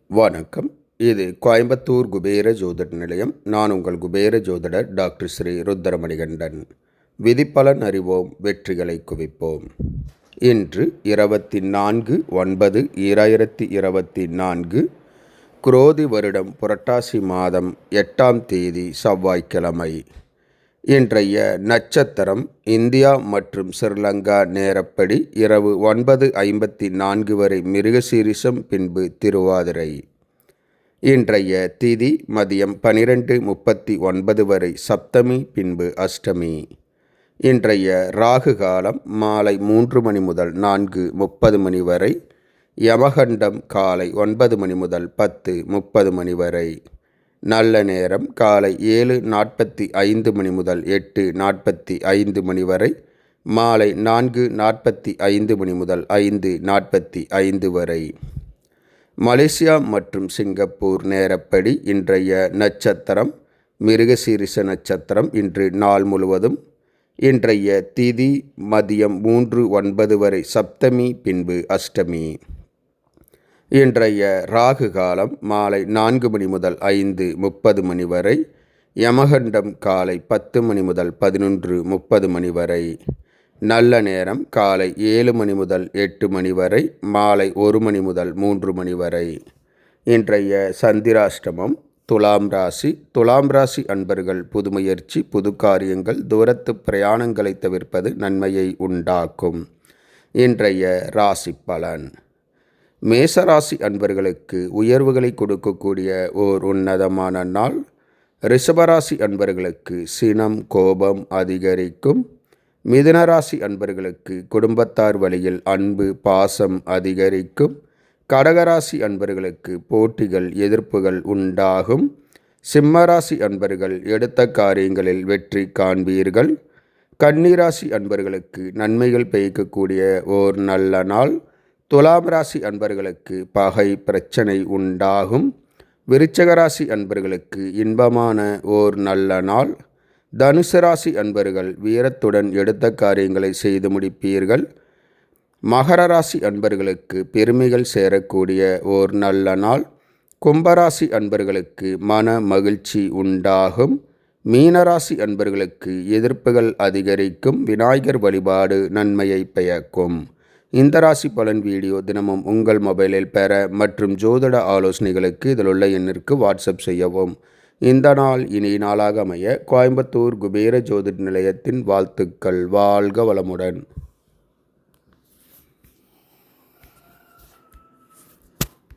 வணக்கம். இது கோயம்புத்தூர் குபேர ஜோதிட நிலையம். நான் உங்கள் குபேர ஜோதிடர் டாக்டர் ஸ்ரீ ருத்ரமணிகண்டன். விதிப்பலன் அறிவோம், வெற்றிகளை குவிப்போம். இன்று 24/9/2024 குரோதி வருடம் புரட்டாசி மாதம் 8ஆம் தேதி செவ்வாய்க்கிழமை. இன்றைய நட்சத்திரம் இந்தியா மற்றும் ஸ்ரீலங்கா நேரப்படி இரவு 9:54 வரை மிருகசீரிஷம், பின்பு திருவாதிரை. இன்றைய திதி மதியம் 12:39 வரை சப்தமி, பின்பு அஷ்டமி. இன்றைய ராகு காலம் மாலை 3 மணி முதல் 4:30 மணி வரை. யமகண்டம் காலை 9 மணி முதல் 10:30 மணி வரை. நல்ல நேரம் காலை 7:45 மணி முதல் 8:45 மணி வரை. மாலை 4:45 மணி முதல் 5:45 வரை. மலேசியா மற்றும் சிங்கப்பூர் நேரப்படி இன்றைய நட்சத்திரம் மிருகசீரிஷ நட்சத்திரம். இன்று நாள் முழுவதும். இன்றைய திதி மதியம் 3:09 வரை சப்தமி, பின்பு அஷ்டமி. இன்றைய ராகு காலம் மாலை 4 மணி முதல் 5:30 மணி வரை. யமகண்டம் காலை 10 மணி முதல் 11:30 மணி வரை. நல்ல நேரம் காலை 7 மணி முதல் 8 மணி வரை. மாலை 1 மணி முதல் 3 மணி வரை. இன்றைய சந்திராஷ்டமம் துலாம் ராசி. துலாம் ராசி அன்பர்கள் புது முயற்சி, புது காரியங்கள், தூரத்து பிரயாணங்களை தவிர்ப்பது நன்மையை உண்டாக்கும். இன்றைய ராசி பலன். மேசராசி அன்பர்களுக்கு உயர்வுகளை கொடுக்கக்கூடிய ஓர் உன்னதமான நாள். ரிஷபராசி அன்பர்களுக்கு சினம், கோபம் அதிகரிக்கும். மிதுனராசி அன்பர்களுக்கு குடும்பத்தார் வழியில் அன்பு, பாசம் அதிகரிக்கும். கடகராசி அன்பர்களுக்கு போட்டிகள், எதிர்ப்புகள் உண்டாகும். சிம்மராசி அன்பர்கள் எடுத்த காரியங்களில் வெற்றி காண்பீர்கள். கன்னிராசி அன்பர்களுக்கு நன்மைகள் பெய்யக்கூடிய ஓர் நல்ல நாள். துலாம் ராசி அன்பர்களுக்கு பகை, பிரச்சனை உண்டாகும். விருச்சகராசி அன்பர்களுக்கு இன்பமான ஓர் நல்ல நாள். தனுசு ராசி அன்பர்கள் வீரத்துடன் எடுத்த காரியங்களை செய்து முடிப்பீர்கள். மகர ராசி அன்பர்களுக்கு பெருமைகள் சேரக்கூடிய ஓர் நல்ல நாள். கும்பராசி அன்பர்களுக்கு மன மகிழ்ச்சி உண்டாகும். மீனராசி அன்பர்களுக்கு எதிர்ப்புகள் அதிகரிக்கும். விநாயகர் வழிபாடு நன்மையை பயக்கும். இந்த ராசி பலன் வீடியோ தினமும் உங்கள் மொபைலில் பெற மற்றும் ஜோதிட ஆலோசனைகளுக்கு இதில் உள்ள எண்ணிற்கு வாட்ஸ்அப் செய்யவும். இந்த நாள் இனிய நாளாக அமைய கோயம்புத்தூர் குபேர ஜோதிட நிலையத்தின் வாழ்த்துக்கள். வாழ்க வளமுடன்.